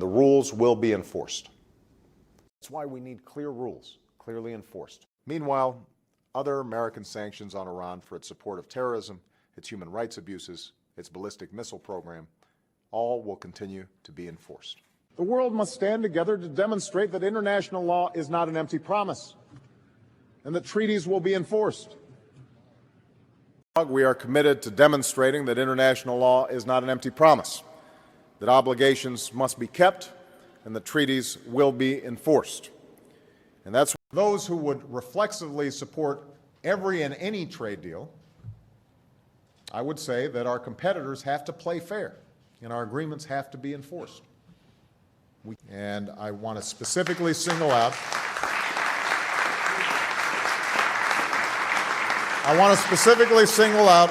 the rules will be enforced. That's why we need clear rules, clearly enforced. Meanwhile, other American sanctions on Iran for its support of terrorism, its human rights abuses, its ballistic missile program, all will continue to be enforced. The world must stand together to demonstrate that international law is not an empty promise and that treaties will be enforced. We are committed to demonstrating that international law is not an empty promise, that obligations must be kept, and that treaties will be enforced. And that's those who would reflexively support every and any trade deal. I would say that our competitors have to play fair, and our agreements have to be enforced. And I want to specifically single out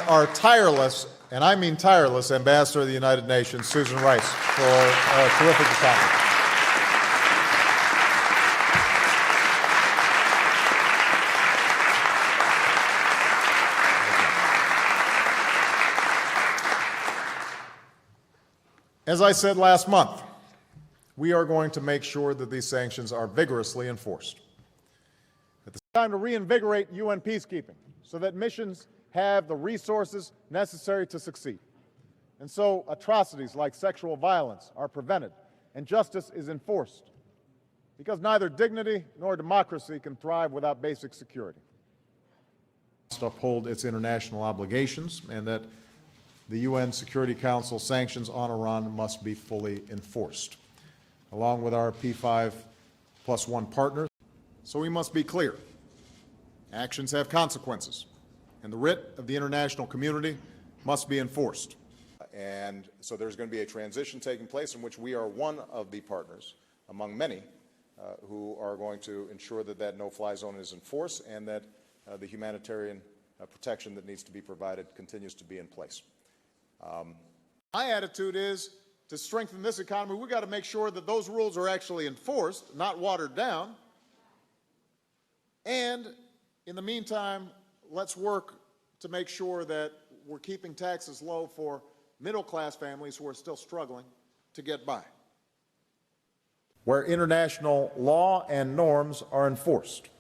our tireless, and I mean tireless, Ambassador of the United Nations, Susan Rice, for a terrific accomplishment. As I said last month, we are going to make sure that these sanctions are vigorously enforced. It's time to reinvigorate UN peacekeeping so that missions have the resources necessary to succeed. And so atrocities like sexual violence are prevented and justice is enforced, because neither dignity nor democracy can thrive without basic security. Must uphold its international obligations, and that the UN Security Council sanctions on Iran must be fully enforced, along with our P5+1 partners. So we must be clear. Actions have consequences, and the writ of the international community must be enforced. And so there's going to be a transition taking place in which we are one of the partners, among many, who are going to ensure that that no-fly zone is enforced and that the humanitarian protection that needs to be provided continues to be in place. My attitude is, to strengthen this economy, we've got to make sure that those rules are actually enforced, not watered down. And in the meantime, let's work to make sure that we're keeping taxes low for middle-class families who are still struggling to get by, where international law and norms are enforced.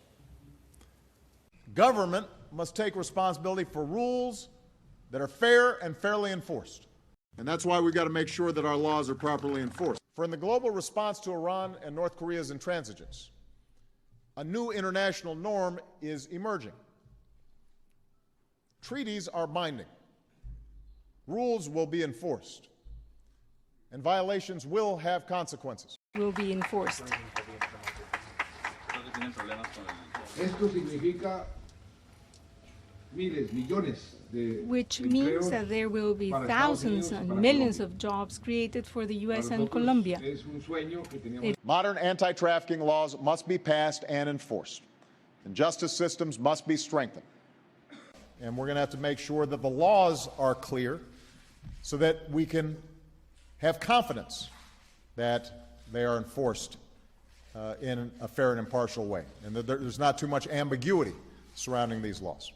Government must take responsibility for rules that are fair and fairly enforced. And that's why we've got to make sure that our laws are properly enforced. For in the global response to Iran and North Korea's intransigence, a new international norm is emerging. Treaties are binding. Rules will be enforced. And violations will have consequences. Will be enforced. Esto significa which means that there will be thousands and millions of jobs created for the U.S. and Colombia. Modern anti-trafficking laws must be passed and enforced, and justice systems must be strengthened. And we're going to have to make sure that the laws are clear so that we can have confidence that they are enforced in a fair and impartial way, and that there's not too much ambiguity surrounding these laws.